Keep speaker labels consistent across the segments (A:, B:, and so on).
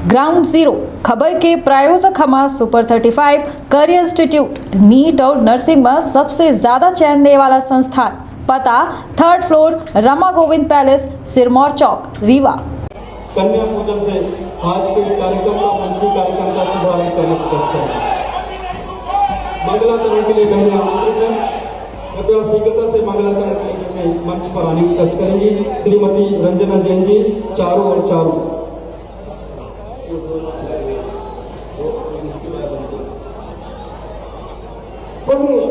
A: Ground zero खबर के प्रायोजक हमारा सुपर 35 करियर इंस्टीट्यूट नीट और नर्सिंग में सबसे ज्यादा चयन देने वाला संस्थान। पता 3rd floor Rama Govind palace, Sirmaur Chowk, Rewa.
B: कन्या पूजन से आज के इस कार्यक्रम का मंची कार्यक्रम का शुभारंभ करने की कोशिश है। मंगलाचरण के लिए बहनें आमंत्रित हैं। कृपया शीघ्रता से मंगलाचरण के लिए मंच पर आने की कोशिश करेंगी। श्रीमती रंजना जैन जी चारों और चारों।
C: बोलिए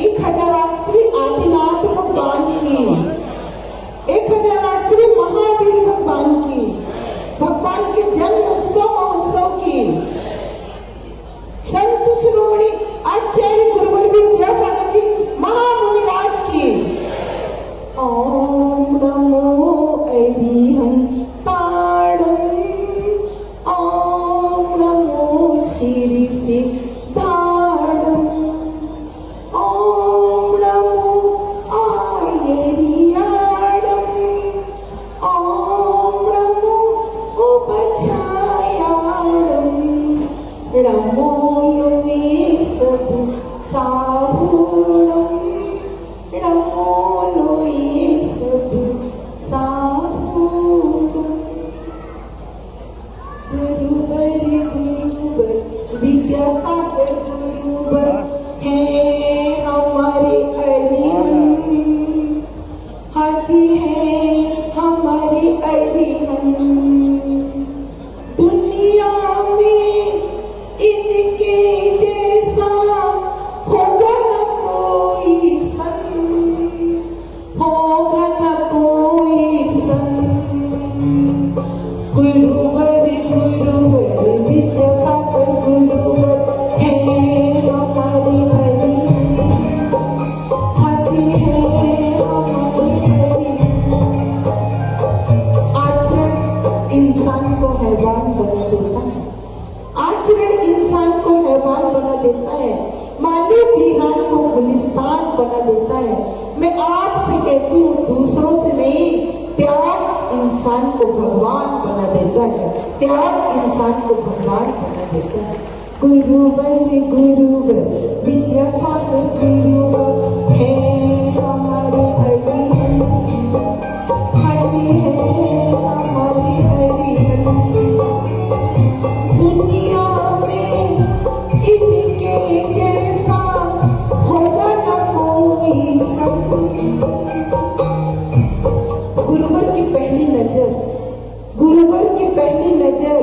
C: 1008 श्री आदिनाथ भगवान की, 1008 श्री महावीर भगवान की, भगवान के जन्म उत्सव महोत्सव की, संत शिरोमणि आचार्य गुरुवर विद्यासागर जी महामुनिराज की। ओम नमो अरिहंताणं, ओम नमो श्री सिद्धाणं, ओम नमो आयरियाणं, ओम नमो उपछायाणं, नमो लोये सबु साहुणं, नमो लोये सबु साहुणं। गुरुवर विद्यासागर गुरुवर है हमारे अरिहंत, हाजी है हमारे अरिहंत। दुनिया में इनके जैसा होगा न कोई संत, होगा न कोई संत। गुरुवर विद्यासागर गुरुवर है हमारे अरिहंत, हाजी है हमारे अरिहंत। आचरण इंसान को हैवान बना देता है, आचरण इंसान को हैवान बना देता है, माली वीरान को गुलिस्तान बना देता है। मैं आपसे कहती हूँ दूसरों से नहीं, त्याग इंसान को भगवान बना देता है, त्याग इंसान को भगवान बना देता है। गुरुवर विद्यासागर गुरुवर है हमारे अरिहंत, हाजी है हमारे अरिहंत। दुनिया में इनके जैसा होगा न कोई संत। गुरुवर की पहली नजर, गुरुवर की पहली नजर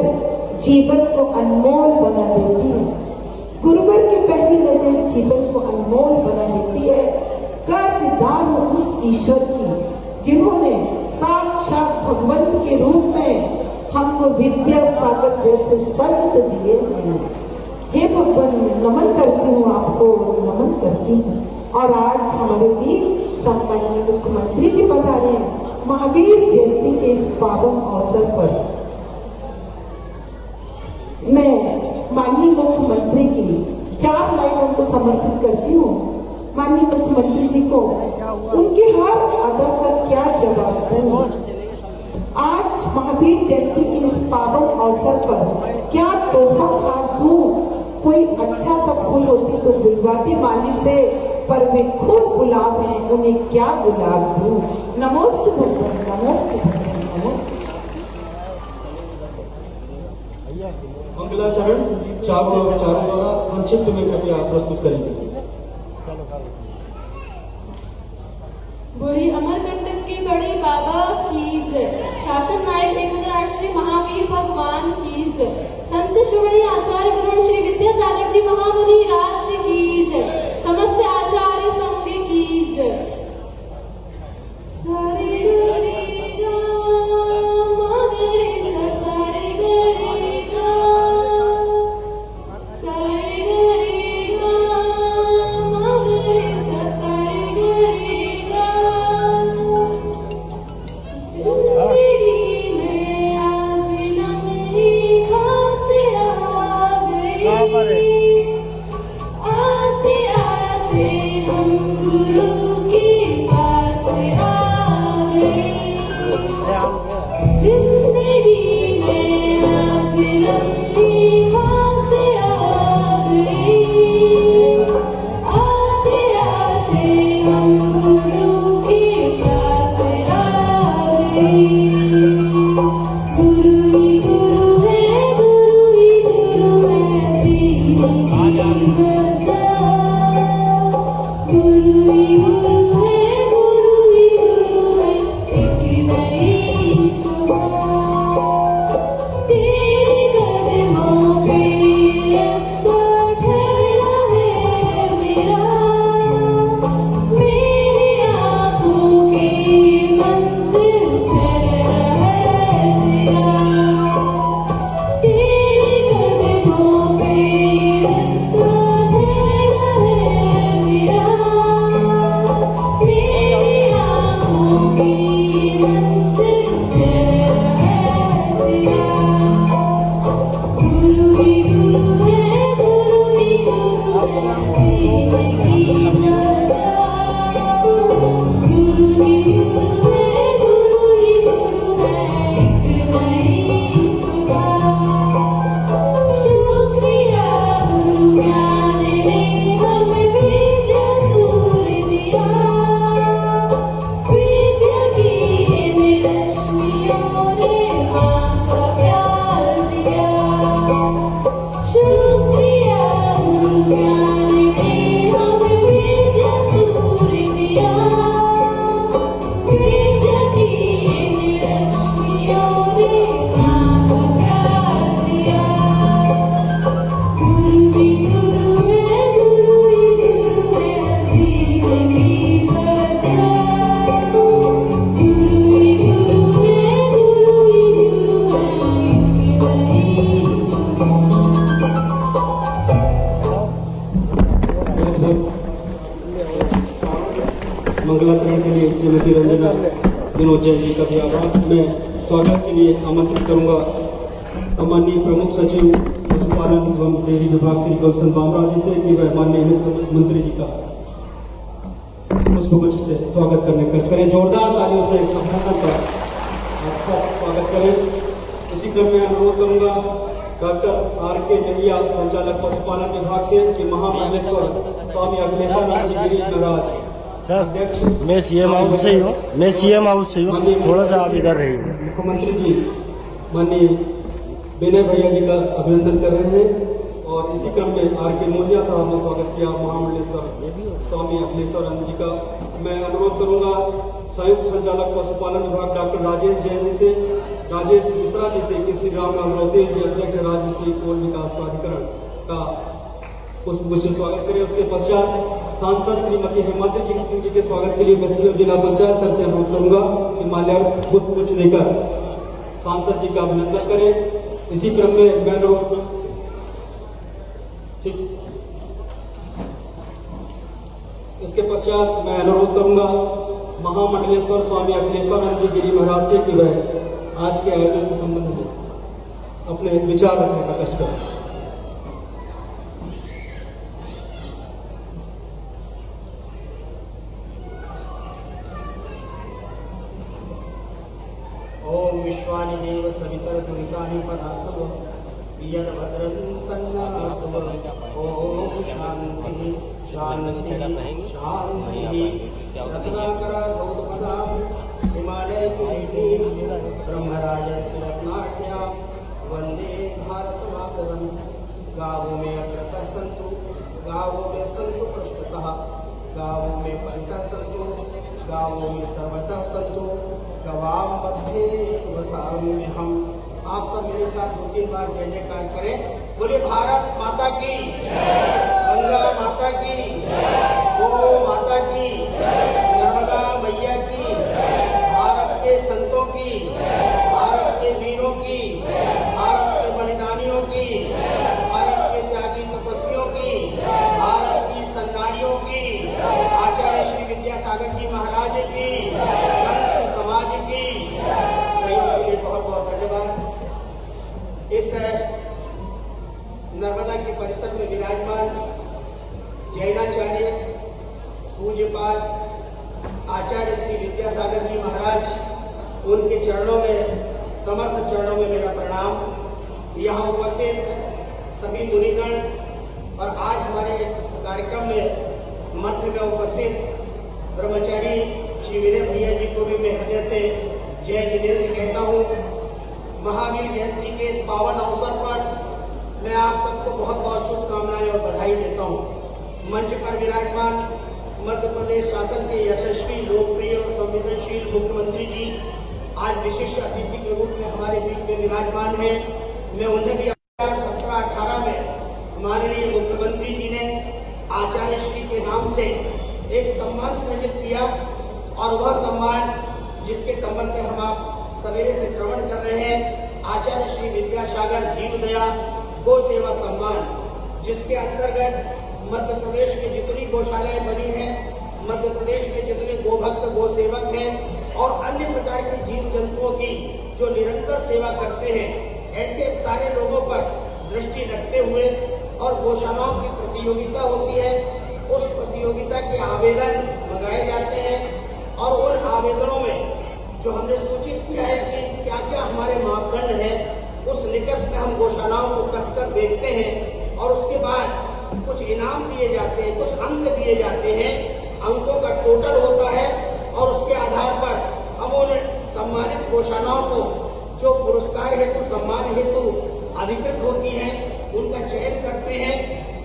C: जीवन को अनमोल बना देती है। गुरुवर की पहली नजर जीवन को अनमोल बना देती है। कर्जदार हो उस ईश्वर की जिन्होंने साक्षात भगवंत के रूप में हमको विद्यासागर जैसे संत दिए हैं। हे भगवान, नमन करती हूँ आपको, नमन करती हूँ। और आज हमारे वीर सम्माननीय मुख्यमंत्री जी पधारे हैं महावीर जयंती के इस पावन अवसर पर। मैं माननीय मुख्यमंत्री की 4 लाइनों को समर्पित करती हूँ। माननीय मुख्यमंत्री जी को उनके हर अदा का क्या जवाब दूं। आज महावीर जयंती के इस पावन अवसर पर क्या तोहफा खास दूं। कोई अच्छा सा फूल होती तो दिलवाती माली से, पर वे खुद गुलाब हैं, उन्हें क्या गुलाब दूं। नमोस्तु भगवान, नमोस्तु भगवान, नमोस्तु।
B: मंगलाचरण चारों द्वारा संक्षिप्त में कृपया प्रस्तुत करेंगे।
D: बोली अमरकंटक के बड़े बाबा की जय, शासन नायक 1008 श्री महावीर भगवान की जय, संत शिरोमणि आचार्य गुरुवर श्री विद्यासागर जी महामुनि राज की जय, समस्त आचार्य संघ की जय। सारे गरे गा मगरे सा, सारे गरे गा, सारे गरे गा मगरे सा, सारे गरे गा। जिंदगी में आज लम्हे घास आ गई, आते
B: मंगलाचरण के लिए श्रीमती रंजना विनोद जैन जी का भी आभार। मैं स्वागत के लिए आमंत्रित करूंगा सम्माननीय प्रमुख सचिव पशुपालन एवं डेयरी विभाग श्री गुलशन बामरा जी से कि वह माननीय मुख्यमंत्री जी का पुष्पगुच्छ से स्वागत करने कष्ट करें। जोरदार तालियों से इस सम्मान का आपका स्वागत करें। इसी क्रम में अनुरोध करूंगा डॉक्टर R.K. नेविया संचालक पशुपालन विभाग से कि महामंडलेश्वर स्वामी अखिलेशानंद जी गिरी महाराज
E: सर, मैं सीएम हाउस से ही हूँ, थोड़ा सा आप इधर रहिए।
B: मुख्यमंत्री जी माननीय विनय भैया जी का अभिनंदन कर रहे हैं और इसी क्रम में R.K. मोलिया साहब ने स्वागत किया महामंडलेश्वर स्वामी अखिलेशानंद जी का। मैं अनुरोध करूंगा संयुक्त संचालक पशुपालन विभाग डॉक्टर राजेश जैन जी से, राजेश मिश्रा जी से कि श्री रामलाल रौतेल जी अध्यक्ष राज्य स्तरीय कोल विकास प्राधिकरण का पुष्पगुच्छ से स्वागत करें। उसके पश्चात सांसद श्रीमती हेमाद्री सिंह जी के स्वागत के लिए मैं जिला पंचायत सर से अनुरोध करूंगा कि माल्यार्पण पुष्पगुच्छ देकर सांसद जी का अभिनंदन करें। इसी क्रम में मैं इसके पश्चात मैं अनुरोध करूंगा महामंडलेश्वर स्वामी अखिलेशानंद जी गिरी महाराज से कि वह आज के आयोजन के संबंध में अपने विचार रखने का कष्ट करें।
F: ओम विश्वानि देव सवितर दुरितानि पदासव यद भद्रं तन्नासव। ओम शांति शांति शांति। रत्नाकरा गौतमदा हिमालय की ब्रह्मराज रत्नाट्या वंदे भारत मातरम। गावों में अग्रतः सन्तु, गावों में सन्तु पृष्ठतः, गावों में परितः सन्तु, गावों में सर्वतः सन्तु, गवाम मध्य वसामि हम। आप सब मेरे साथ 2-3 बार जय जयकार करें। बोले भारत माता की, गंगा माता की, गो माता की, नर्मदा मैया की, भारत के संतों की, भारत के वीरों की, भारत के बलिदानियों की, भारत के त्यागी तपस्वियों की, भारत की सन्नारियों की, आचार्य श्री विद्यासागर जी महाराज की, संत समाज की सहयोग के लिए बहुत बहुत धन्यवाद। इस नर्मदा के परिसर में विराजमान जैनाचार्य पूज्यपाद आचार्य श्री विद्यासागर जी महाराज, उनके चरणों में, समर्थ चरणों में मेरा प्रणाम। यहाँ उपस्थित सभी मुनिगण और आज हमारे कार्यक्रम में मध्य में उपस्थित ब्रह्मचारी श्री विनय भैया जी को भी मैं हृदय से जय जिनेन्द्र कहता हूँ। महावीर जयंती के इस पावन अवसर पर मैं आप सबको बहुत बहुत शुभकामनाएं और बधाई देता हूँ। मंच पर विराजमान मध्य प्रदेश शासन के यशस्वी, लोकप्रिय और संवेदनशील मुख्यमंत्री जी आज विशिष्ट अतिथि के रूप में हमारे बीच में विराजमान हैं। मैं उन्हें भी 2017-18 में माननीय मुख्यमंत्री जी ने आचार्य श्री के नाम से एक सम्मान सृजित किया और वह सम्मान जिसके संबंध में हम आप सवेरे से श्रवण कर रहे हैं, आचार्य श्री विद्यासागर जीवदया गो सेवा सम्मान, जिसके अंतर्गत मध्य प्रदेश में जितनी गौशालाएं बनी हैं, मध्य प्रदेश में जितने गोभक्त गो सेवक हैं और अन्य प्रकार के जो निरंतर सेवा करते हैं, ऐसे सारे लोगों पर दृष्टि रखते हुए और गौशालाओं की प्रतियोगिता होती है, उस प्रतियोगिता के आवेदन मंगाए जाते हैं और उन आवेदनों में जो हमने सूचित किया है कि क्या क्या हमारे मापदंड है, उस निकष में हम गौशालाओं को कसकर देखते हैं और उसके बाद कुछ इनाम दिए जाते हैं, कुछ अंक दिए जाते हैं। अंकों का टोटल होता है और उसके आधार पर हम उन सम्मानित गौशालाओं को जो पुरस्कार हेतु सम्मान हेतु अधिकृत होती हैं उनका चयन करते हैं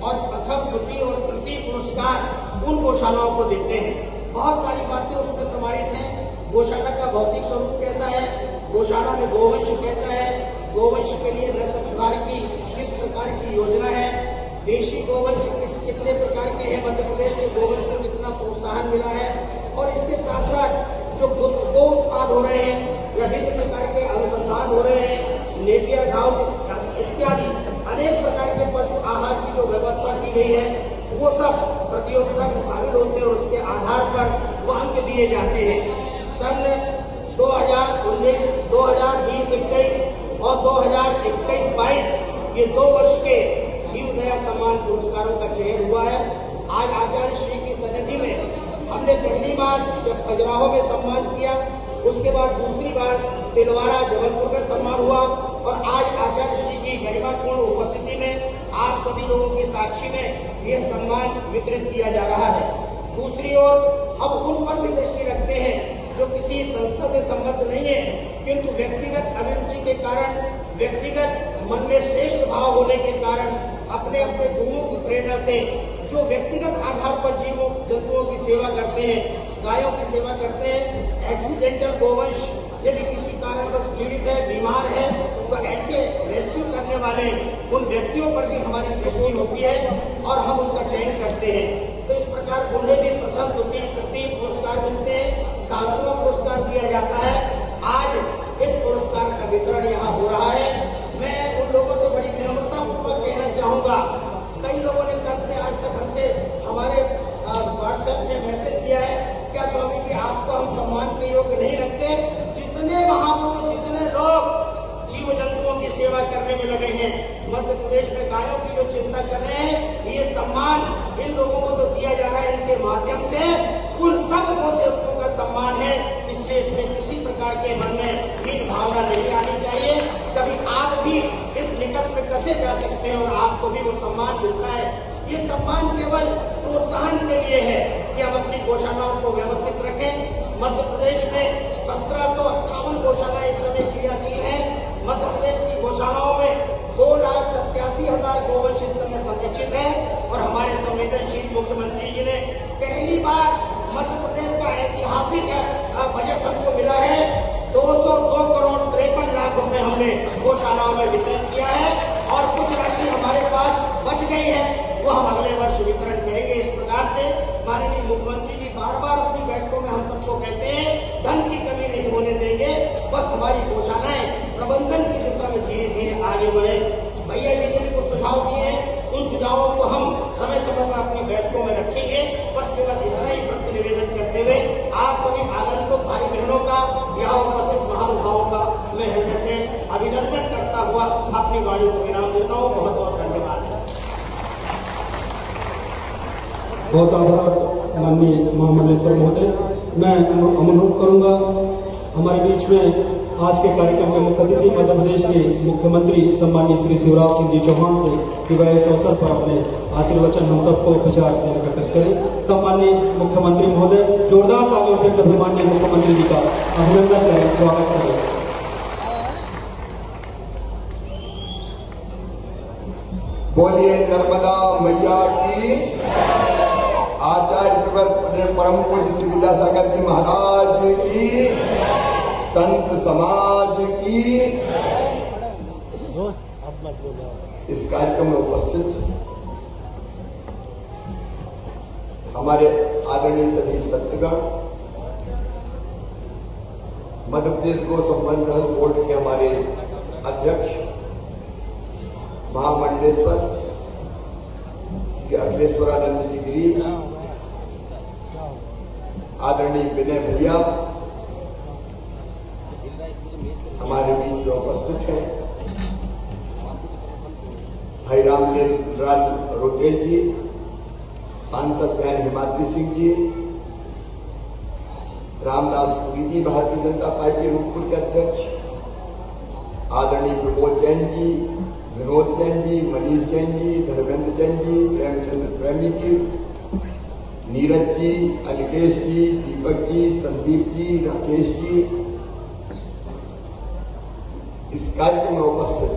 F: और प्रथम, द्वितीय और तृतीय पुरस्कार उन गौशालाओं को देते हैं। बहुत सारी बातें उसमें समाहित हैं। गौशाला का भौतिक स्वरूप कैसा है, गौशाला में गोवंश कैसा है, गोवंश के लिए नस्ल सुधार की किस प्रकार की योजना है, देशी गोवंश कितने प्रकार के हैं, मध्य प्रदेश के गोवंश को कितना प्रोत्साहन मिला है और इसके साथ साथ जो गो उत्पाद हो रहे हैं या विभिन्न प्रकार के अनुसंधान हो रहे हैं, नेपियर घाव इत्यादि अनेक प्रकार के पशु आहार की जो व्यवस्था की गई है, वो सब प्रतियोगिता में शामिल होते हैं और उसके आधार पर वो अंक दिए जाते हैं। सन 2019, 2020-21 और 2021-22 ये 2 वर्ष के जीव दया सम्मान पुरस्कारों का चयन हुआ है। आज आचार्य श्री की सन्निधि में हमने पहली बार जब खजुराहो में सम्मान किया, उसके बाद दूसरी बार तिलवाड़ा जबलपुर में सम्मान हुआ और आज आचार्य श्री की गरिमापूर्ण उपस्थिति में आप सभी लोगों की साक्षी में यह सम्मान वितरित किया जा रहा है। दूसरी ओर हम उन पर भी दृष्टि रखते हैं जो किसी संस्था से संबद्ध नहीं है, किंतु व्यक्तिगत अभिरुचि के कारण, व्यक्तिगत मन में श्रेष्ठ भाव होने के कारण, अपने अपने गुणों की प्रेरणा से जो व्यक्तिगत आधार पर जीवों जंतुओं की सेवा करते हैं, गायों की सेवा करते हैं। एक्सीडेंटल गोवंश यदि किसी कारणवश पीड़ित है, बीमार है, तो ऐसे रेस्क्यू करने वाले उन व्यक्तियों पर भी हमारी दृष्टि होती है और हम उनका चयन करते हैं। तो इस प्रकार उन्हें भी प्रथम, द्वितीय, तृतीय पुरस्कार मिलते हैं, 7वां पुरस्कार दिया जाता है। आज इस पुरस्कार का वितरण यहाँ हो रहा है। मैं उन लोगों से बड़ी विनम्रता पूर्वक कहना चाहूंगा, कई लोगों ने कल से आज तक हमसे हमारे व्हाट्सएप में मैसेज दिया है, क्या स्वामी जी आपको हम सम्मान के योग्य नहीं रखते? जितने महापुरुष, जितने लोग जीव जंतुओं की सेवा करने में लगे हैं, मध्य प्रदेश में गायों की जो चिंता कर रहे हैं, ये सम्मान इन लोगों को तो दिया जा रहा है, इनके माध्यम से उन सब गोसेवकों का सम्मान है। इसलिए इसमें किसी प्रकार के मन में हीन भावना नहीं आनी चाहिए। कभी आप भी इस निकट में कसे जा सकते हैं और आपको भी वो सम्मान मिलता है। ये सम्मान केवल प्रोत्साहन के लिए है कि हम अपनी गौशालाओं को व्यवस्थित रखें। मध्य प्रदेश में 1758 गौशालाएं इस समय क्रियाशील हैं। मध्य प्रदेश की गौशालाओं में 2,87,000 गोवंश इस समय संरक्षित है और हमारे संवेदनशील मुख्यमंत्री जी ने पहली बार मध्य प्रदेश का ऐतिहासिक बजट हमको मिला है। 202 करोड़ 53 लाख रुपए हमने गौशालाओं में वितरण किया है और कुछ राशि हमारे पास बच गई है, वो हम अगले वर्ष वितरण करेंगे। इस प्रकार से माननीय मुख्यमंत्री जी बार बार अपनी बैठकों में हम सबको कहते हैं धन की कमी नहीं होने देंगे, बस हमारी गौशालाएं प्रबंधन की दिशा में धीरे धीरे आगे बढ़े। भैया जी ने भी कुछ सुझाव दिए हैं, उन सुझावों को हम समय समय पर अपनी बैठकों में रखेंगे। बस केवल इतना ही प्रति निवेदन करते हुए आप सभी आगंतुक भाई बहनों का, यहाँ उपस्थित महानुभावों का मैं हृदय से अभिनंदन करता हुआ अपनी वाणी को विराम देता हूँ। बहुत बहुत धन्यवाद।
B: बहुत आभार माननीय महामंडलेश्वर महोदय। मैं अनुरोध करूंगा हमारे बीच में आज के कार्यक्रम के मुख्य अतिथि मध्य प्रदेश के मुख्यमंत्री सम्मानीय श्री शिवराज सिंह जी चौहान से कि वह इस अवसर पर अपने आशीर्वचन हम सबको विचार देने का कष्ट करें। सम्मानीय मुख्यमंत्री महोदय, जोरदार तालियों से सभी माननीय मुख्यमंत्री जी का अभिनंदन करें, स्वागत करें।
G: बोलिए नर्मदा मैया की। आचार्य परम पूज्य श्री विद्यासागर जी महाराज की, संत समाज की। इस कार्यक्रम में उपस्थित हमारे आदरणीय सभी सत्तगण, मध्य प्रदेश गो संवर्धन बोर्ड के हमारे अध्यक्ष महामंडलेश्वर श्री अखिलेश्वरानंद जी गिरी, आदरणीय विनय भैया, हमारे बीच जो उपस्थित हैं, भाई रामलाल रोटेल जी, सांसद बहन हिमाद्री सिंह जी, रामदास पुरी जी, भारतीय जनता पार्टी रूपपुर के अध्यक्ष, आदरणीय प्रमोद जैन जी, विनोद जैन जी, मनीष जैन जी, धर्मेंद्र जैन जी, प्रेमचंद्र प्रेमी जी, नीरज जी, अलिकेश जी, दीपक जी, संदीप जी, राकेश जी, इस कार्यक्रम में उपस्थित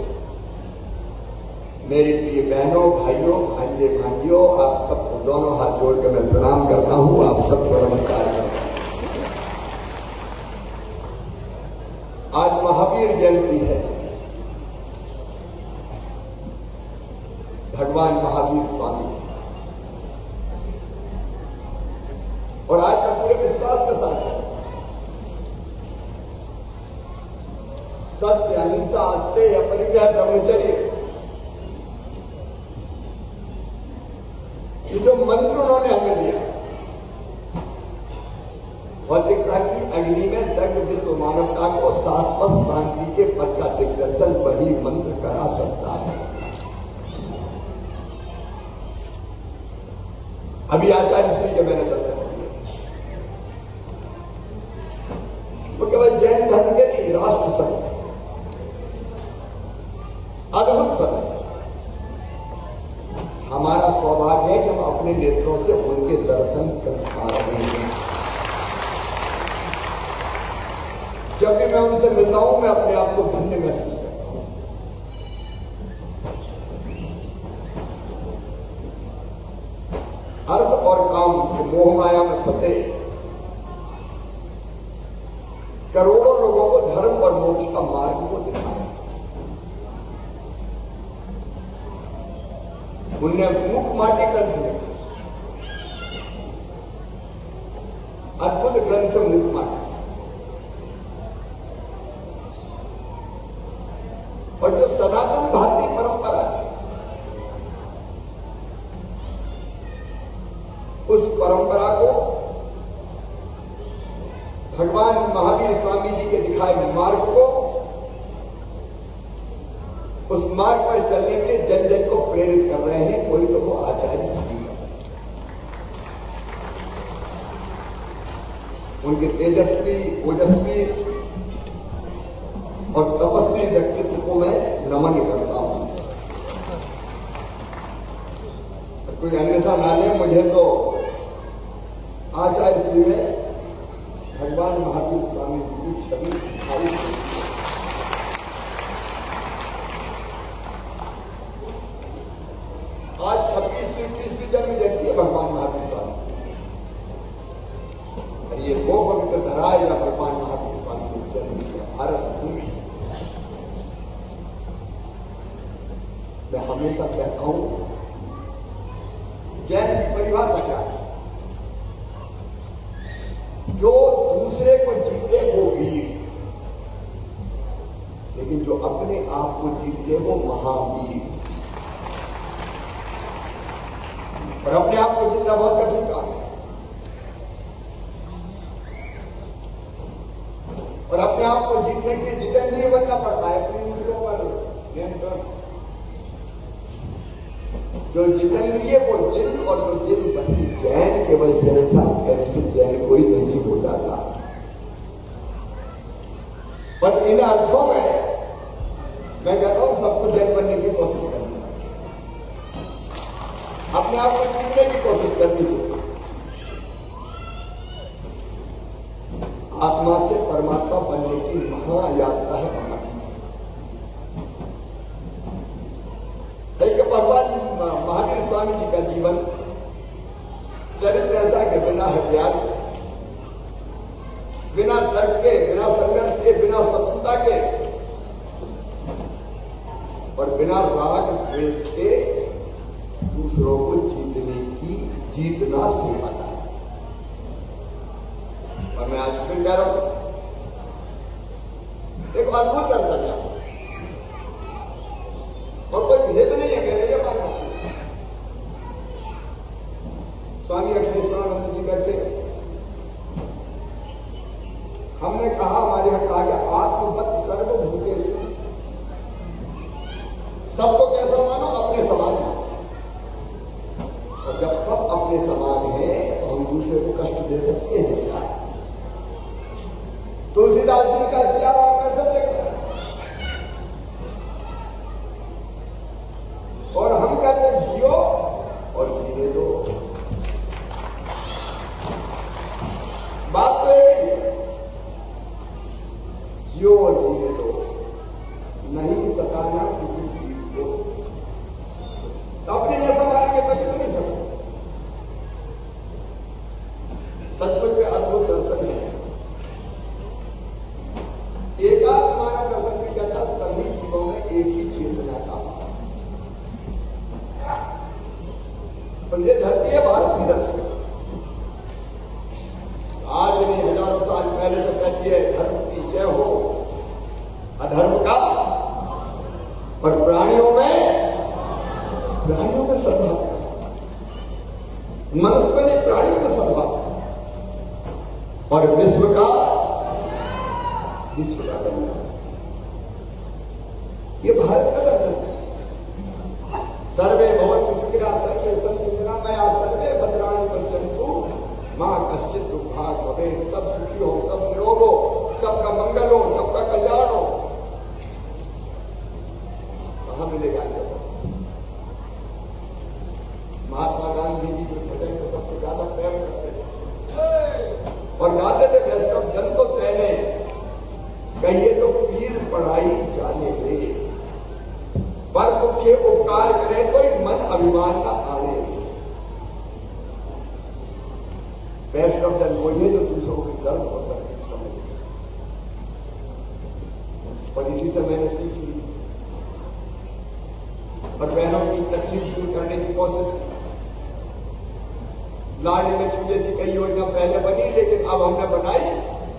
G: मेरे प्रिय बहनों, भाइयों, भांजे, भांजियों, आप सबको दोनों हाथ जोड़ के मैं प्रणाम करता हूं, आप सबको नमस्कार करता हूं। आज महावीर जयंती है। भगवान महावीर स्वामी, और आज मैं पूरे विश्वास के साथ सत्य, अहिंसा, आस्तेय, अपरिग्रह, ब्रह्मचर्य, ये जो मंत्र उन्होंने हमें दिया, भौतिकता की अग्नि में दग्ध विश्व मानवता को शाश्वत शांति के पद का दिग्दर्शन वही मंत्र करा सकता है। अभी आचार्य श्री के मैंने दर्शन किए, वो केवल जैन धर्म के नहीं, राष्ट्र संत, अद्भुत संत। हमारा सौभाग्य है कि हम अपने नेत्रों से उनके दर्शन कर पा रहे हैं। जब भी मैं उनसे मिलता हूं, मैं अपने आप को धन्य महसूस करता हूं। अर्थ और काम के मोह माया में फंसे करोड़ों लोगों को धर्म और मोक्ष का मार्ग को दिखाया। उनने मुख माटी ग्रंथ लिखा, अद्भुत ग्रंथ मुख माटी, और जो सनातन भारतीय परंपरा है, उस परंपरा को भगवान महावीर स्वामी जी के दिखाए मार्ग को, उस मार्ग पर चलने के लिए जन जन को प्रेरित कर रहे हैं। कोई तो वो आचार्य श्री है। उनके तेजस्वी, ओजस्वी और तपस्वी व्यक्तित्व को मैं नमन करता हूं। कोई अन्यथा ना ले, मुझे तो आचार्य श्री में भगवान महावीर स्वामी जी की छवि दिखाई। आज 26वीं 30वीं जन्म जयंती है भगवान महावीर स्वामी, और ये वो पवित्र धरा है या भगवान महावीर स्वामी को जन्म दिया भारत भूमि। मैं हमेशा कहता हूं, जैन की परिभाषा क्या है? जो दूसरे को जीते वो वीर, लेकिन जो अपने आप को जीत ले वो महावीर। और अपने आप को जीतना बहुत कठिन काम है, और अपने आप को जीतने के लिए जितेंद्रिय बनना पड़ता है, अपनी इंद्रियों पर नियंत्रण। जो जितेंद्रिय वो जिन, और जो जिन बनी जैन, केवल जैन साहब कहने से जैन कोई नहीं हो जाता। पर इन अर्थों में मैं कहता हूं सबको जैन बनने की कोशिश करनी, अपने आप को जीतने की कोशिश करनी चाहिए। आत्मा से परमात्मा बनने की महायात्रा है महावीर। भगवान महावीर स्वामी जी का जीवन चरित्र ऐसा कि बिना हथियार के, बिना तर्क के, बिना संघर्ष के, बिना शत्रुता के और बिना राग द्वेष के दूसरों को जीतना सिखाता है। और मैं आज फिर कह रहा हूं, एक अद्भुत दर्शन है, और कोई भेद नहीं है मेरे ये बात। स्वामी अखिलेश्वरानंद जी बैठे, हमने कहा, हमारे यहां कहा कि आत्मवत सर्वभूत तुलसीदास जी का सियाराम में सब देखा और हम कहते हैं जियो और जीने दो। बात तो एक ही है, जियो और जीने दो, नहीं सताना किसी जीव को। अपने जैसा मारेंगे तभी तो नहीं सकते। सचमुच में अद्भुत दर्शन है। एकात्माना दर्शन भी कहता सभी जीवों में एक ही चेतना का वास। तो ये धरती है भारत की दर्शन। आज नहीं हजारों साल पहले से कहती है धर्म की जय हो, अधर्म का। पर प्राणियों में सद्भाव, मनुष्य ने प्राणियों में सद्भाव और विश्व का कल्याण। ये भारत का दर्शन है। सर्वे भवन्तु सुखिनः सर्वे सन्तु निरामयाः सर्वे भद्राणि पश्यन्तु मां कश्चित् दुःखात् भवेत्। सब सुखी हो, सब निरोग हो, सबका मंगल हो, सबका कल्याण हो। कहां मिलेगा ऐसा? महात्मा गांधी जी जो भजन को सबसे ज्यादा प्रेम करते थे और गाते थे, वैष्णव जन तो तैने कहिए तो पीर पढ़ाई जाने रे, पर दुखे उपकार करे कोई मन अभिमान का आने। वैष्णव जन वो ये जो दूसरों के दर्द होता है समझ, और इसी से मैंने सीखी और बहनों की तकलीफ दूर करने की कोशिश की। लाडली में चूल्हे से कई योजना पहले बनी, लेकिन अब हमने बनाई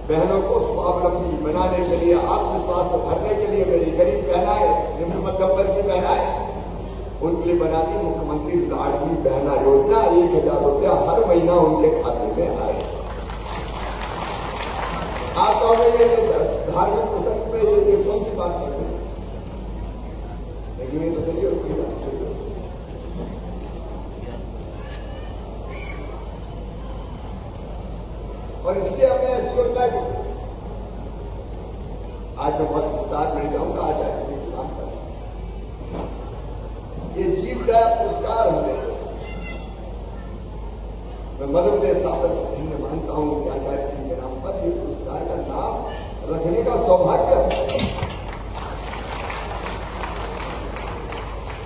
G: बहनों को स्वावलंबी बनाने के लिए, आत्मविश्वास से भरने के लिए। मेरी गरीब बहनाएं, निम्न मध्यम वर्ग की बहनाएं, उनके लिए बना दी मुख्यमंत्री लाडली बहना योजना। 1000 रुपया हर महीना उनके खाते में आए। आप कहोगे ये धार्मिक प्रसंग में ये कौन सी बात कर रहे हैं? लेकिन ये तो सही है। और इसलिए हमने ऐसी योजना की। आज मैं बहुत विस्तार में जाऊंगा, आज ऐसे काम कर ये जीव दया पुरस्कार हमने, मैं मध्य प्रदेश शासन धन्य मानता हूं कि आचार्य सिंह के नाम पर ये पुरस्कार का नाम रखने का सौभाग्य।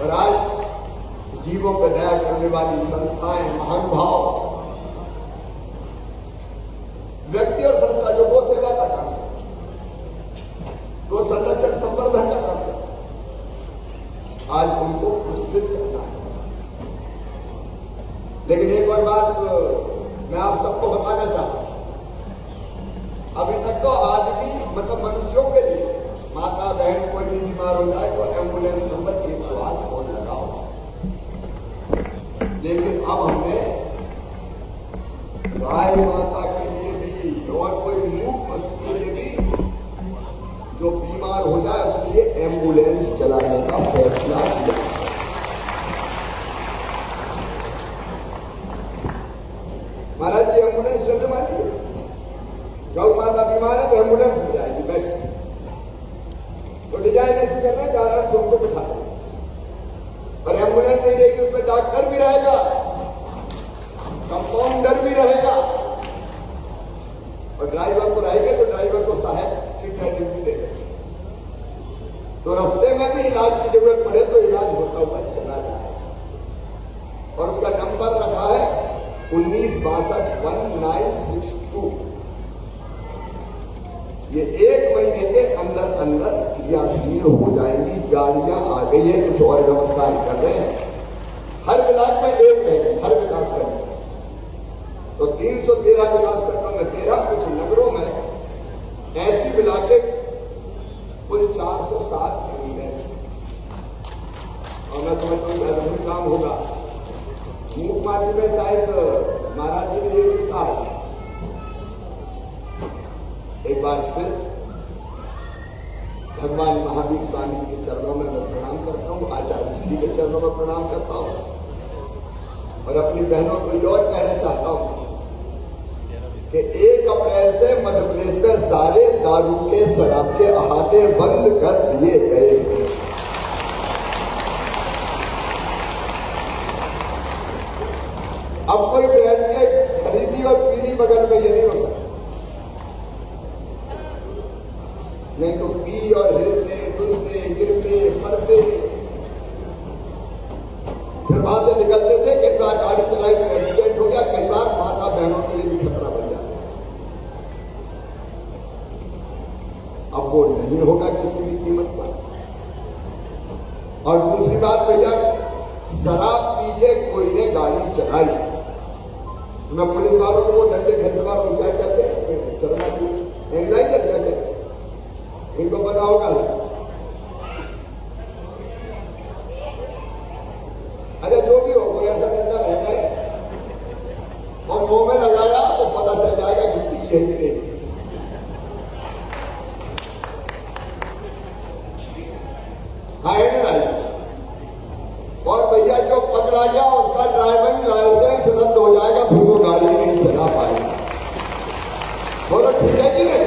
G: और आज जीवों पर दया करने वाली संस्थाएं, महानुभाव व्यक्ति और संस्था जो गो सेवा का काम है, गो संरक्षण संवर्धन का काम है, आज उनको पुरस्कृत करना है। लेकिन एक और बात मैं आप सबको बताना चाहता हूं, अभी तक तो आदमी मतलब मनुष्यों के लिए माता बहन कोई भी बीमार हो जाए तो एम्बुलेंस नंबर 108 फोन लगाओ। लेकिन अब हमने गाय माता के लिए भी और कोई मूक पशु के लिए भी जो बीमार हो जाए उसके लिए एम्बुलेंस चलाने का फैसला किया। महाराज जी एम्बुलेंस चलने वाली है, गौ माता बीमार है तो एम्बुलेंस मिल जाएगी। बेस्ट तो डिजाइन ऐसी करना है, आराम से उनको बिठा दें और एम्बुलेंस नहीं रहेगी, उसमें डॉक्टर भी रहेगा, कंपाउंडर भी रहेगा और ड्राइवर को रहेगा तो ड्राइवर को सहायक की ट्रेनिंग भी देगा। तो रास्ते में भी इलाज की जरूरत पड़े तो इलाज होता हुआ चला जाए। और उसका नंबर रखा है 1962। ये 1 महीने के अंदर अंदर क्रियाशील हो जाएंगी। गाड़ियां आ गई है, कुछ और व्यवस्थाएं कर रहे हैं। हर ब्लॉक में एक रहेगी, हर विकास खंड तो 313 विकास खंडों में 13, कुछ नगरों में ऐसी ब्लॉकें कुल 407 है। और मैं समझता हूँ अद्भुत काम होगा। मुख्यमंत्री में शायद महाराज जी ने ये भी कहा। एक बार फिर भगवान महावीर स्वामी जी के चरणों में मैं प्रणाम करता हूँ, आचार्य श्री के चरणों में प्रणाम करता हूँ और अपनी बहनों को ये और कहना चाहता हूँ कि 1 अप्रैल से मध्य प्रदेश में सारे दारू के शराब के अहाते बंद कर दिए गए। अब कोई बैठ के खरीदी और पीली बगल में ये नहीं हो सकता, नहीं तो पी और हिलते डुलते गिरते मरते, फिर वहां से निकलते थे। कई बार गाड़ी चलाई तो एक्सीडेंट हो गया, कई बार माता बहनों के लिए भी खतरा बन जाता है। अब वो नहीं होगा किसी भी कीमत पर। और दूसरी बात भैया, शराब पी के कोई ने गाड़ी चलाई, मैं पुलिस वालों को वो डंडे घंटे वालों को क्या कहते हैं, शर्मा जी एंग्लाइजर क्या कहते हैं, इनको पता होगा। अच्छा जो भी हो, कोई ऐसा डंडा रहता है और मुंह में लगाया तो पता चल जाएगा कि पी है कि नहीं। और भैया जो पकड़ा गया उसका ड्राइविंग लाइसेंस रद्द हो जाएगा, फिर वो गाड़ी नहीं चला पाएगा। बोलो ठीक है कि नहीं?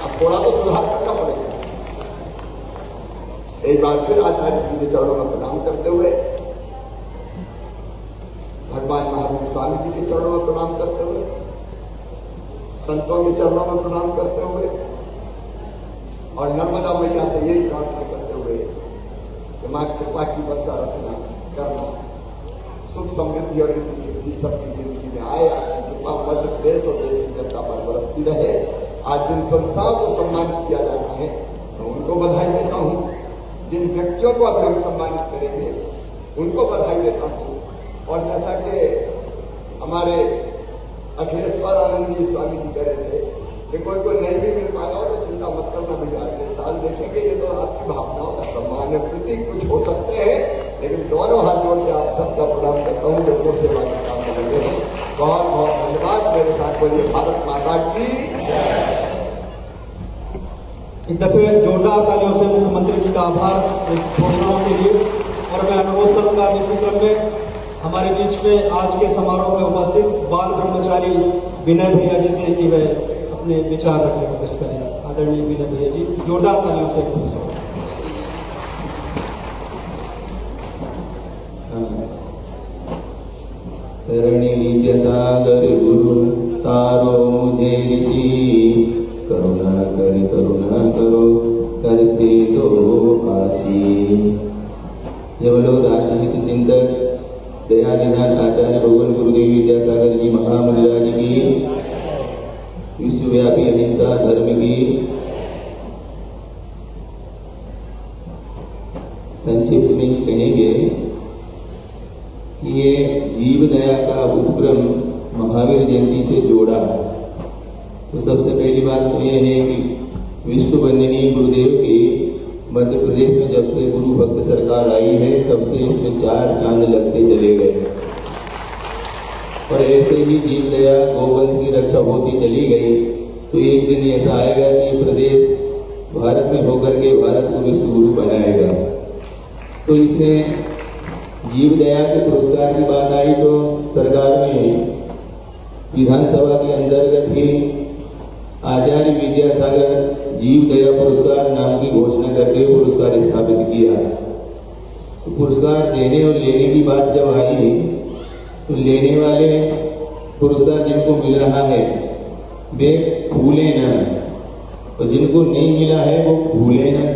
G: अब थोड़ा तो सुधार करना पड़ेगा। एक बार फिर आचार्य श्री के चरणों में प्रणाम करते हुए, भगवान महावीर स्वामी जी के चरणों में प्रणाम करते हुए, संतों के चरणों में प्रणाम करते हुए और नर्मदा मैया से यही प्रार्थना करते हुए कि मां कृपा की वर्षा रखना करना, सुख समृद्धि और रिद्धि सिद्धि सबकी जिंदगी में आए। आपकी कृपा मध्य प्रदेश और देश की जनता पर बरसती रहे। आज जिन संस्थाओं को सम्मानित किया जाना है मैं उनको बधाई देता हूँ, जिन व्यक्तियों को अभी हम सम्मानित करेंगे उनको बधाई देता हूँ। और जैसा कि हमारे अखिलेश्वर आनंद जी स्वामी जी कह रहे थे कि कोई नहीं भी मिल पाएगा तो चिंता मत करना भैया, अगले साल देखेंगे। ये तो आपकी भावनाओं का सम्मान है, प्रतीक कुछ हो सकते हैं, लेकिन दोनों हाथ जोड़ के आप सबका प्रणाम करता हूँ जो दूर सेवा के काम में लगे हैं। बहुत बहुत धन्यवाद। मेरे साथ बोलिए भारत माता की।
B: एक दफे जोरदार तालियों से मुख्यमंत्री जी का आभार घोषणाओं के लिए। और मैं अनुरोध करूंगा इसी क्रम में हमारे बीच में आज के समारोह में उपस्थित बाल ब्रह्मचारी विनय भैया जी से कि वह अपने विचार रखने को कष्ट करेंगे। आदरणीय विनय भैया जी, जोरदार तालियों से
H: करणी नित्य सागर गुरु तारो मुझे ऋषि, करुणा करो कर से दो आशीष। जब लोग राष्ट्रहित चिंतक दयानिधान आचार्य भगवान गुरुदेव विद्यासागर जी महामंडलानी की विश्वव्यापी अहिंसा धर्म की संक्षिप्त में कहेंगे कि ये जीव दया का उपक्रम महावीर जयंती से जोड़ा। तो सबसे पहली बात तो ये है कि विश्व वंदनीय गुरुदेव की मध्य प्रदेश में जब से गुरु भक्त सरकार आई है तब से इसमें 4 चांद लगते चले गए। और ऐसे ही जीव दया गौवंश की रक्षा होती चली गई तो एक दिन ऐसा आएगा कि प्रदेश भारत में होकर के भारत को विश्व गुरु बनाएगा। तो इसमें जीव दया के पुरस्कार की बात आई तो सरकार ने विधानसभा के अंतर्गत ही आचार्य विद्यासागर जीव दया पुरस्कार नाम की घोषणा करके पुरस्कार स्थापित किया। तो पुरस्कार देने और लेने की बात जब आई तो लेने वाले पुरस्कार जिनको मिल रहा है वे भूले न, और जिनको नहीं मिला है वो भूले न।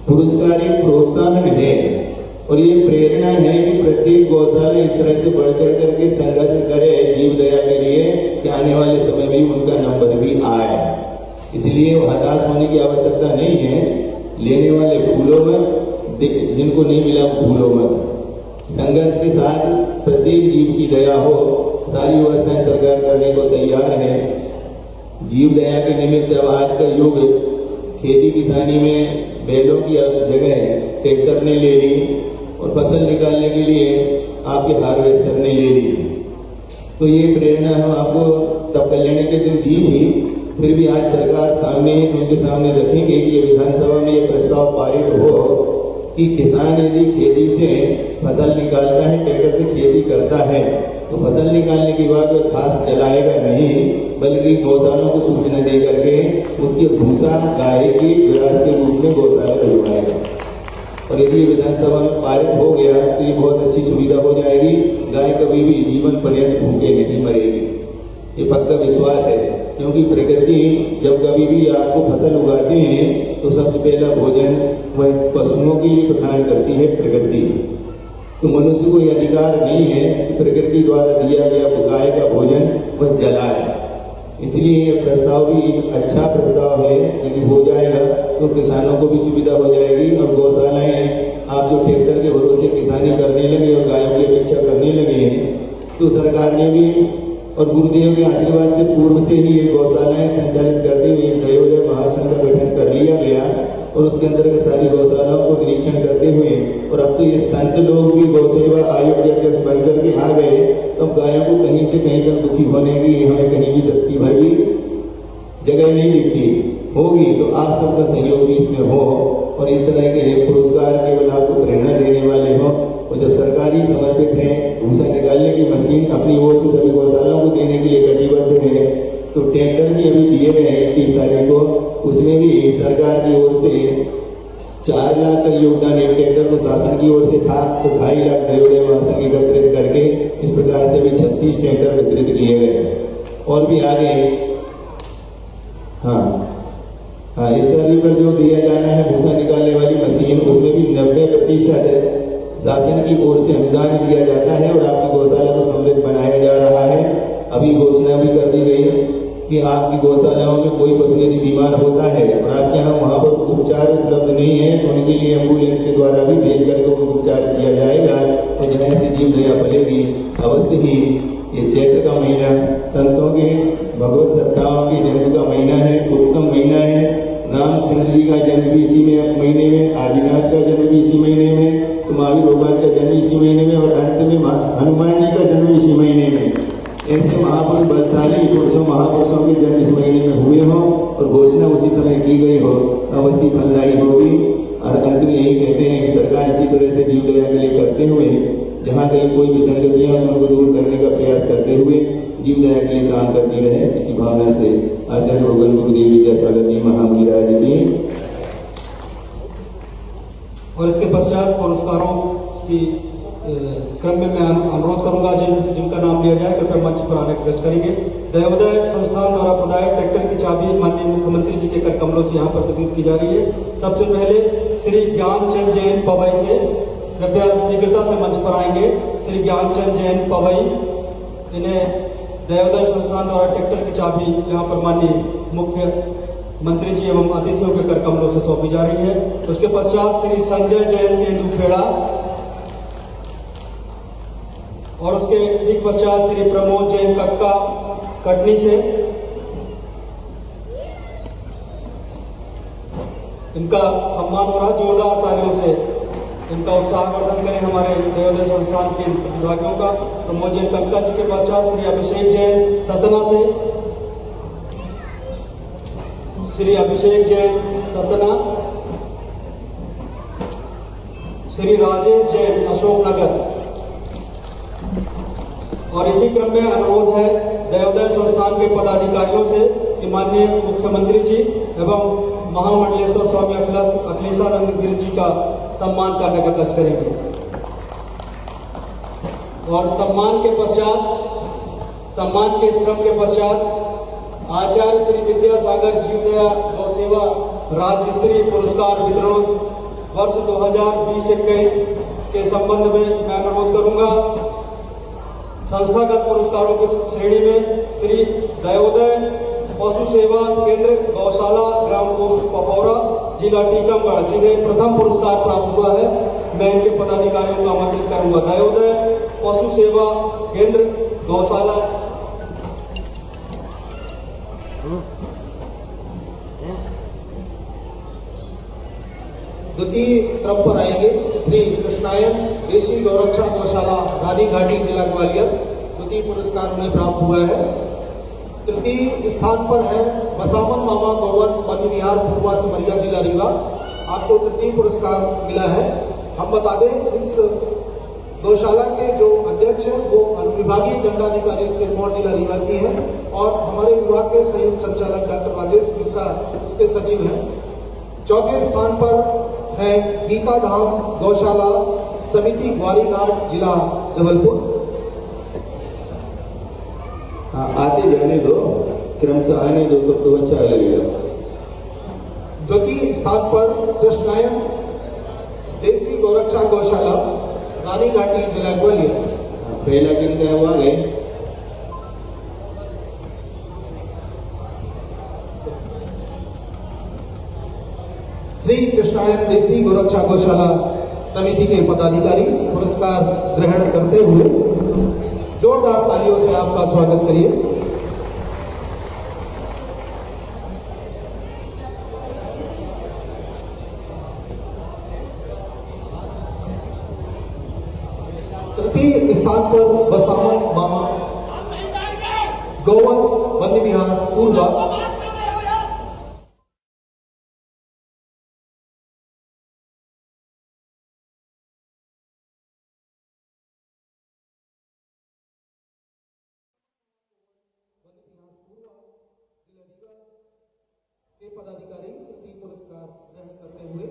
H: पुरस्कार एक प्रोत्साहन है और ये प्रेरणा है कि प्रत्येक गौशाला इस तरह से बढ़ चढ़ करके संघर्ष करे जीव दया के लिए कि आने वाले समय में उनका नंबर भी आए। इसलिए हताश होने की आवश्यकता नहीं है। लेने वाले भूलो मत, जिनको नहीं मिला भूलो मत। संघर्ष के साथ प्रत्येक जीव की दया हो, सारी व्यवस्थाएं सरकार करने को तैयार है। जीव दया के निमित्त अब आज का युग खेती किसानी में बैलों की जगह ट्रैक्टर ने ले ली और फसल निकालने के लिए आपके हार्वेस्टर ने ले ली। तो ये प्रेरणा हम आपको तब कल्याण के दिन दी थी, फिर भी आज सरकार सामने उनके सामने रखेंगे कि विधानसभा में ये प्रस्ताव पारित हो कि किसान यदि खेती से फसल निकालता है, ट्रैक्टर से खेती करता है तो फसल निकालने के बाद वो घास जलाएगा नहीं, बल्कि गौशालों को सूचना दे करके उसके भूसा गाय की विरासत के रूप में गौशाला भिजवाएगा। और यदि ये विधानसभा में पारित हो गया तो ये बहुत अच्छी सुविधा हो जाएगी। गाय कभी भी जीवन पर्यंत भूखे नहीं मरेगी, ये पक्का विश्वास है। क्योंकि प्रकृति जब कभी भी आपको फसल उगाते हैं तो सबसे पहला भोजन वह पशुओं के लिए प्रदान करती है प्रकृति। तो मनुष्य को यह अधिकार नहीं है कि प्रकृति द्वारा दिया गया गाय का भोजन वह जलाए। इसलिए यह प्रस्ताव भी एक अच्छा प्रस्ताव है। यदि हो जाएगा तो किसानों को भी सुविधा हो जाएगी। और गौशालाएं आप जो ट्रैक्टर के भरोसे किसानी करने लगे और गायों की अपेक्षा करने लगे हैं, तो सरकार ने भी और गुरुदेव के आशीर्वाद से पूर्व से ही ये गौशालाएं संचालित करते हुए दयोदय महासंघ का गठन कर लिया गया और उसके अंतर्गत सारी गौशालाओं को निरीक्षण करते हुए, और अब तो ये संत लोग भी गौसेवा आयोग के अध्यक्ष बनकर के आ गए, तो गायों को कहीं से कहीं तक दुखी होने की हमें कहीं भी धरती भर भी जगह नहीं दिखती होगी। तो आप सबका सहयोग भी इसमें हो और इस तरह के पुरस्कार केवल आपको प्रेरणा देने वाले हो। और जब सरकारी समर्पित है भूसा निकालने की मशीन अपनी ओर से सभी गौशालाओं को देने के लिए कटिबद्ध है, तो टेंडर भी अभी दिए गए हैं 31 तारीख को, उसमें भी सरकार की ओर से 4 लाख का योगदान एक टेंडर को शासन की ओर से था, तो 2.5 लाख दयोदय महासंघ एकत्रित करके इस प्रकार से भी 36 टेंडर वितरित किए गए। और भी आगे इस तरह पर जो दिया जाना है भूसा निकालने वाली मशीन, उसमें भी 90% शासन की ओर से अनुदान दिया जाता है और आपकी गौशाला को समृद्ध बनाया जा रहा है। अभी घोषणा भी कर दी गई कि आपकी गौशालाओं में कोई पशु यदि बीमार होता है और आपके यहाँ वहाँ पर उपचार उपलब्ध नहीं है, तो उनके लिए एम्बुलेंस के द्वारा भी भेज करके उनको उपचार किया जाएगा। तो जहाँ से जीव दया फलेगी। अवश्य ही ये चैत्र का महीना संतों के भगवत सत्ताओं के जन्म का महीना है, उत्तम महीना है। रामचंद्र जी का जन्म भी इसी में महीने में, आदिनाथ का जन्म भी इसी महीने में, तो महावीर भगवान का जन्म इसी महीने में, और अंत में हनुमान जी का जन्म इसी महीने में। ऐसे महापुरुष बलशाली पुरुषों महापुरुषों के जन्म इस महीने में हुए हों और घोषणा उसी समय की गई हो, अवश्य फलदायी होगी। और अंत में यही कहते हैं कि सरकार इसी तरह से जीव दया के लिए करते हुए जहाँ कहीं कोई विसंगतियां उनको दूर करने का प्रयास करते हुए जीव दया के लिए काम करती रहे। इसी भावना से आचार्य भगवान गुरुदेव विद्यासागर जी महामुनिराज जी।
B: और इसके पश्चात पुरस्कारों की क्रम में मैं अनुरोध करूंगा जिनका नाम लिया जाए कृपया मंच पर आने का कष्ट करेंगे। दयोदय संस्थान द्वारा प्रदाय ट्रैक्टर की चाबी माननीय मुख्यमंत्री जी के कर कमलों से यहाँ पर वितरित की जा रही है। सबसे पहले श्री ज्ञानचंद जैन पवई से कृपया शीघ्रता से मंच पर आएंगे। श्री ज्ञानचंद जैन पवई, इन्हें दयोदय संस्थान द्वारा ट्रैक्टर की चाबी यहाँ पर माननीय मुख्य मंत्री जी एवं अतिथियों के कर कमलों से सौंपी जा रही है। उसके पश्चात श्री संजय जैन तेंदुखेड़ा और उसके ठीक पश्चात श्री प्रमोद जैन कक्का कटनी से, इनका सम्मान हो रहा। जोरदार तालियों से इनका उत्साहवर्धन करें हमारे दयोदय संस्थान के विभागियों का। प्रमोद जैन कक्का जी के पश्चात श्री अभिषेक जैन सतना से, श्री अभिषेक जैन सतना, श्री राजेश जैन अशोकनगर। और इसी क्रम में अनुरोध है दयोदय संस्थान के पदाधिकारियों से कि माननीय मुख्यमंत्री जी एवं महामंडलेश्वर स्वामी अखिलेशानंद गिरी जी का सम्मान करने का कष्ट करेंगे। और सम्मान के इस क्रम के पश्चात आचार्य श्री विद्यासागर जीवदया गौसेवा राज्य स्तरीय पुरस्कार वितरण वर्ष 2020-21 के संबंध में मैं अनुरोध करूंगा। संस्थागत पुरस्कारों की श्रेणी में श्री दयोदय पशु सेवा केंद्र गौशाला ग्राम पोस्ट पपौरा जिला टीकमगढ़, जिन्हें प्रथम पुरस्कार प्राप्त हुआ है, मैं इनके पदाधिकारियों को आमंत्रित करूंगा। दयोदय पशु सेवा केंद्र गौशाला
F: द्वितीय क्रम पर आएंगे श्री कृष्णायन देशी गौरक्षा गौशाला रानी घाटी जिला ग्वालियर, द्वितीय पुरस्कार उन्हें प्राप्त हुआ है। तृतीय स्थान पर है बसावन मामा गौवंश वन विहार पूर्वा सिमरिया जिला रीवा, आपको तृतीय पुरस्कार मिला है। हम बता दें इस गौशाला के जो अध्यक्ष हैं वो विभागीय दंडाधिकारी सिरमौर जिला रीवा की हैं और हमारे विभाग के संयुक्त संचालक डॉक्टर राजेश मिश्रा उसके सचिव हैं। चौथे स्थान पर है गीता धाम गौशाला समिति ग्वारीघाट जिला जबलपुर।
H: आते जाने दो, क्रम से आने दो तो अच्छा लगेगा।
F: द्वितीय स्थान पर कृष्णायन देसी गौरक्षा गौशाला रानी घाटी जिला ग्वालियर।
H: पहला दिन का हुआ है।
F: श्री कृष्णायन देसी गौरक्षा गौशाला समिति के पदाधिकारी पुरस्कार ग्रहण करते हुए जोरदार तालियों से आपका स्वागत करिए। तृतीय स्थान पर बसावन मामा गौवंश वन्य विहार पूर्वा। के पदाधिकारी तृतीय पुरस्कार ग्रहण करते हुए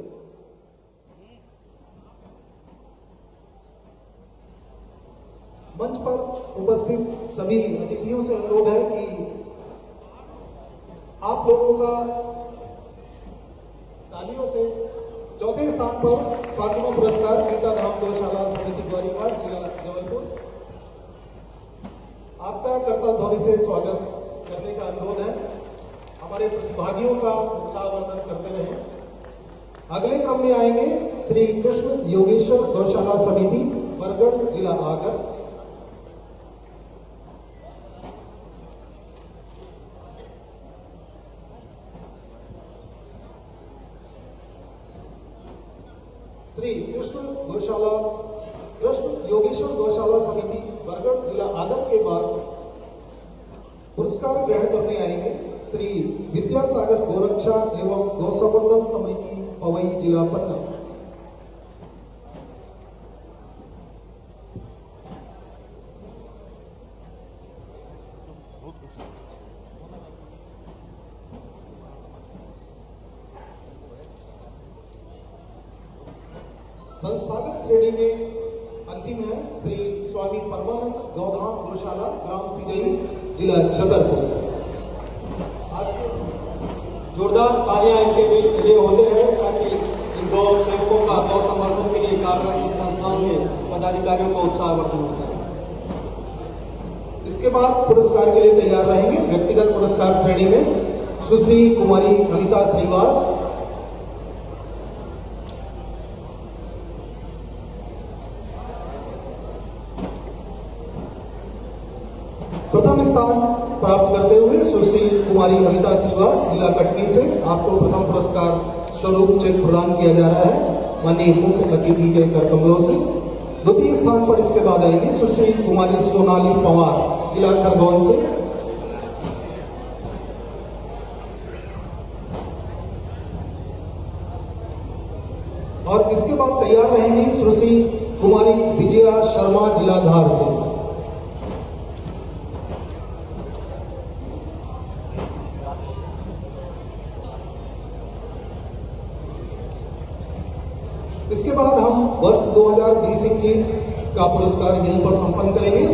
F: मंच पर उपस्थित सभी अतिथियों से अनुरोध है कि आप लोगों का तालियों से चौथे स्थान पर 7वां पुरस्कार गीता धाम गौशाला समिति ग्वारीघाट जिला जबलपुर आपका करताल ध्वनि से स्वागत करने का अनुरोध है। हमारे प्रतिभागियों का उत्साहवर्धन करते रहे। अगले क्रम में आएंगे श्री कृष्ण योगेश्वर गौशाला समिति बरगढ़ जिला आगर। श्री कृष्ण योगेश्वर गौशाला समिति बरगढ़ जिला आगर के बाद पुरस्कार ग्रहण करने आएंगे श्री विद्यासागर गौरक्षा एवं गौसंवर्धन समिति पवई जिला पन्ना। संस्थागत श्रेणी में अंतिम है श्री स्वामी परमानंद गौधाम गौशाला ग्राम सिजई जिला छतरपुर।
B: जोरदार तालियां इनके लिए होते रहे ताकि इन गौ सेवकों का गौ संवर्धन के लिए कार्यरत संस्थान के पदाधिकारियों का उत्साहवर्धन होता है।
F: इसके बाद पुरस्कार के लिए तैयार रहेंगे व्यक्तिगत पुरस्कार श्रेणी में सुश्री कुमारी अनिता श्रीवास, प्रथम स्थान प्राप्त करते हुए सुश्री कुमारी अनिता श्रीवास जिला कटनी से आपको प्रथम पुरस्कार स्वरूप चेक प्रदान किया जा रहा है माननीय मुख्य अतिथि के कर कमलों से। द्वितीय स्थान पर इसके बाद आएंगी सुश्री कुमारी सोनाली पवार जिला खरगोन से। और इसके बाद तैयार रहेंगी सुश्री कुमारी विजया शर्मा जिला धार से। इसके बाद हम वर्ष 2020-21 का पुरस्कार यहीं पर संपन्न करेंगे।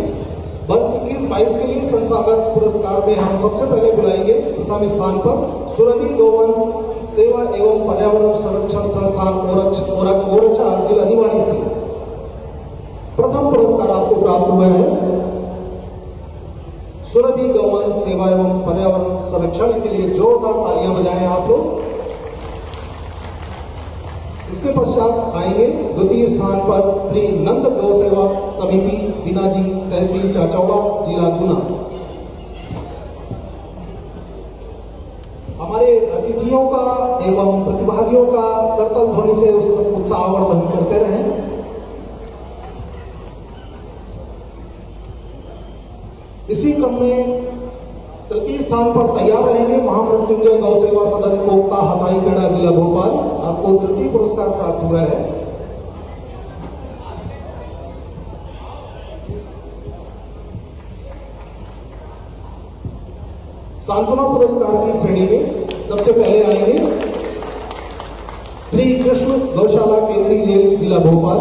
F: वर्ष 21-22 के लिए संस्थागत पुरस्कार में हम सबसे पहले बुलाएंगे प्रथम स्थान पर सुरभि गौवंश सेवा एवं पर्यावरण संरक्षण संस्थान ओरछा जिला निवाड़ी से प्रथम पुरस्कार आपको प्राप्त हुआ है। सुरभि गौवंश सेवा एवं पर्यावरण संरक्षण के लिए जोरदार तालियां बजाएं आप लोग। इसके पश्चात आएंगे द्वितीय स्थान पर श्री नंद गौ सेवा समिति बिनाजी तहसील चाचौड़ा जिला गुना। हमारे अतिथियों का एवं प्रतिभागियों का करतल ध्वनि से उत्साहवर्धन करते रहें। इसी क्रम में तृतीय स्थान पर तैयार रहेंगे महामृत्युंजय गौ सेवा सदन कोकता हताईखेड़ा जिला भोपाल। आपको तृतीय पुरस्कार प्राप्त हुआ है। सांत्वना पुरस्कार की श्रेणी में सबसे पहले आएंगे श्री कृष्ण गौशाला केंद्रीय जेल जिला भोपाल।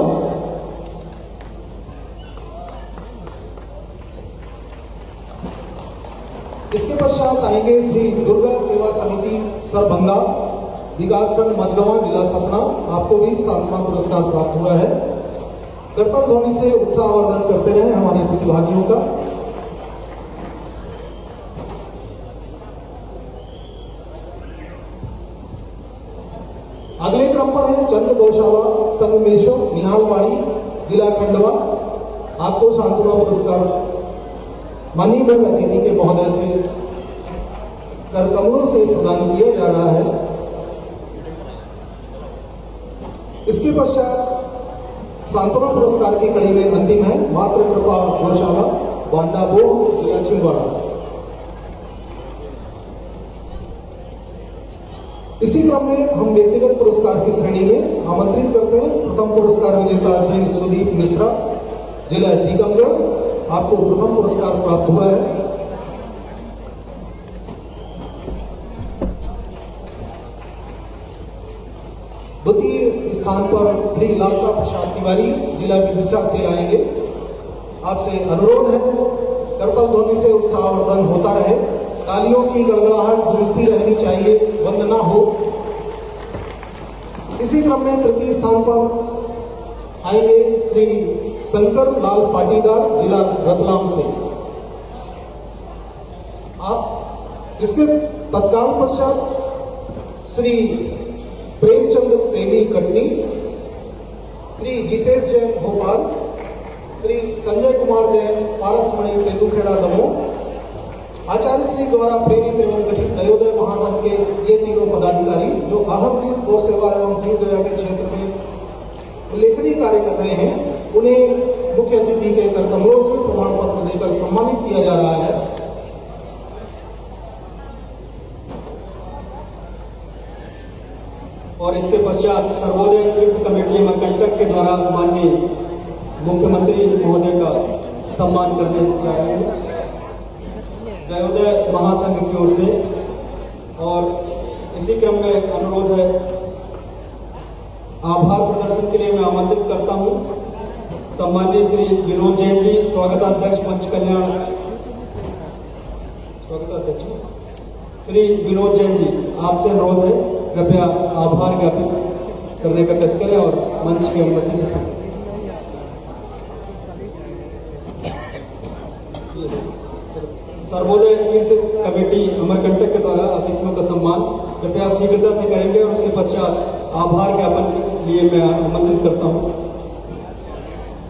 F: इसके पश्चात आएंगे श्री दुर्गा सेवा समिति सरभंगा विकासखंड मझगांव जिला सतना। आपको भी सांत्वना पुरस्कार प्राप्त हुआ है। करतल ध्वनि से उत्साहवर्धन करते रहे हमारे प्रतिभागियों का। अगले क्रम पर है चंद गौशाला संगमेश्वर निहालवाड़ी जिला खंडवा। आपको सांत्वना पुरस्कार माननीय अतिथि के महोदय से करकमलों से प्रदान किया जा रहा है। इसके पश्चात सांत्वना पुरस्कार की कड़ी में अंतिम है मातृ कृपा गौशाला बांडाबो जिला छिंदवाड़ा। इसी क्रम में हम व्यक्तिगत पुरस्कार की श्रेणी में आमंत्रित करते हैं प्रथम पुरस्कार विजेता श्री सुदीप मिश्रा जिला टीकमगढ़। आपको प्रथम पुरस्कार प्राप्त हुआ है। द्वितीय स्थान पर श्री लालता प्रसाद तिवारी जिला विदिशा से आएंगे। आपसे अनुरोध है करतल ध्वनि से उत्साहवर्धन होता रहे, तालियों की गड़गड़ाहट गूंजती रहनी चाहिए, बंद ना हो। इसी क्रम में तृतीय स्थान पर आएंगे श्री शंकर लाल पाटीदार जिला रतलाम से। आप इसके तत्काल पश्चात श्री प्रेमचंद प्रेमी कटनी, श्री जितेश जैन भोपाल, श्री संजय कुमार जैन पारसमणि तेंदुखेड़ा दमोह, आचार्य श्री द्वारा प्रेरित एवं गठित दयोदय महासंघ के ये तीनों पदाधिकारी जो अहरनीश गौ सेवा एवं जीव दया के क्षेत्र में उल्लेखनीय कार्य कर रहे हैं, उन्हें मुख्य अतिथि के करकमलों से प्रमाण पत्र देकर सम्मानित किया जा रहा है।
B: और इसके पश्चात सर्वोदय तीर्थ कमेटी अमरकंटक के द्वारा माननीय मुख्यमंत्री महोदय का सम्मान करने जा रहे हैं दयोदय महासंघ की ओर से। और इसी क्रम में अनुरोध है, आभार प्रदर्शन के लिए मैं आमंत्रित करता हूं सम्माननीय श्री विनोद जैन जी, स्वागताध्यक्ष मंच कल्याण, स्वागताध्यक्ष श्री विनोद जैन जी, आपसे अनुरोध है कृपया आभार ज्ञापित करने का कष्ट करें और मंच की अनुमति से सर्वोदय तीर्थ कमेटी अमरकंटक के द्वारा अतिथियों का सम्मान कृपया शीघ्रता से करेंगे। और उसके पश्चात आभार ज्ञापन के लिए मैं आमंत्रित करता हूं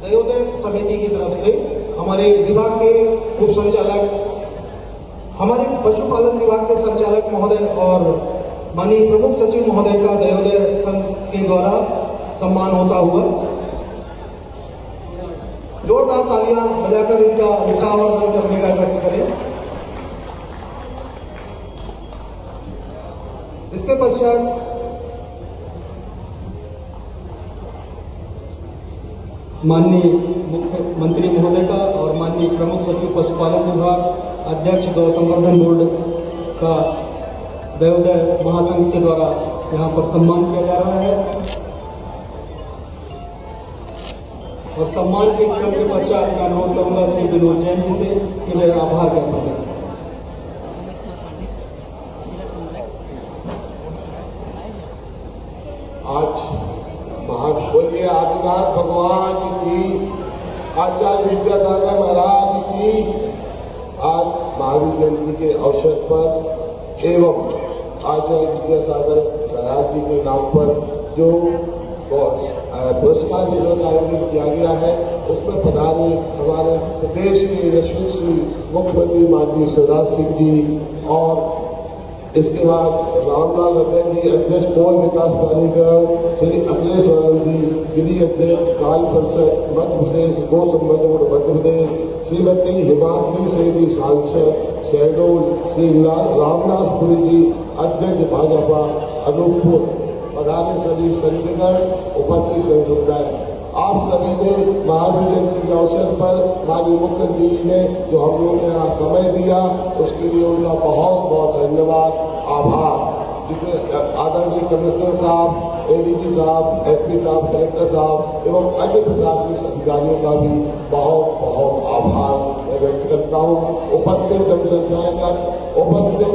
F: दयोदय समिति की तरफ से हमारे विभाग के उप संचालक, हमारे पशुपालन विभाग के संचालक महोदय और माननीय प्रमुख सचिव महोदय का दयोदय संघ के द्वारा सम्मान होता हुआ। जोरदार तालियां बजाकर इनका उत्साहवर्धन करने का कष्ट करें। इसके पश्चात
B: माननीय मुख्यमंत्री महोदय का और माननीय प्रमुख सचिव पशुपालन विभाग अध्यक्ष गौ संवर्धन बोर्ड का दयोदय महासंघ के द्वारा यहाँ पर सम्मान किया जा रहा है। और सम्मान के इस क्रम के पश्चात मैं अनुरोध करूंगा श्री विनोद जैन जी से कि वे आभार ज्ञापन करें।
I: आज बोलिए आदिनाथ भगवान की, आचार्य विद्यासागर महाराज की। आज महावीर जयंती के अवसर पर एवं आचार्य विद्यासागर महाराज जी के नाम पर जो पुरस्कार वितरण आयोजित किया गया है, उसमें पधारे हमारे प्रदेश के यशस्वी मुख्यमंत्री माननीय शिवराज सिंह जी और इसके बाद रामलाल रतन जी, अध्यक्ष कोल विकास प्राधिकरण, श्री अखिलेश वर्मा जी, गिरी अध्यक्ष काल परिषद मध्य प्रदेश, गौ संवर्धन बोर्ड मध्य प्रदेश, श्रीमती हिमाद्री सेनी सांसद शहडोल, श्री रामदासपुरी जी, अध्यक्ष भाजपा अनूपपुर, पधारे सभी संतगण, उपस्थित जन समुदाय। आप सभी ने महावीर जयंती के अवसर पर माननीय मुख्यमंत्री जी ने जो हम लोगों ने यहाँ समय दिया उसके लिए उनका बहुत बहुत धन्यवाद, आभार। जितने आदरणीय कमिश्नर साहब, एडीजी साहब, एसपी साहब, कलेक्टर साहब एवं अन्य प्रशासनिक अधिकारियों का भी बहुत बहुत आभार मैं व्यक्त करता हूँ। उपस्थित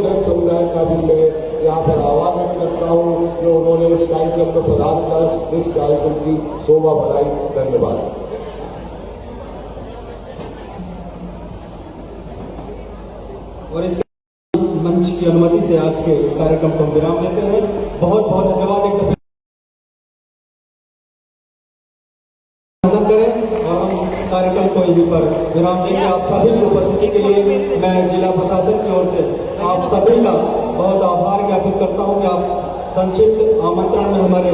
I: जन समुदाय का भी मैं यहाँ पर आह्वान व्यक्त करता हूँ जो उन्होंने इस कार्यक्रम में प्रदान कर इस कार्यक्रम की शोभा बढ़ाई। धन्यवाद।
B: और इस मंच की अनुमति से आज के इस कार्यक्रम को विराम देते हैं। बहुत बहुत धन्यवाद। एक दफे करें और हम कार्यक्रम को यहीं पर विराम देंगे। आप सभी की उपस्थिति के लिए मैं जिला प्रशासन की ओर से आप सभी का बहुत आभार ज्ञापित करता हूं कि आप संक्षिप्त आमंत्रण में हमारे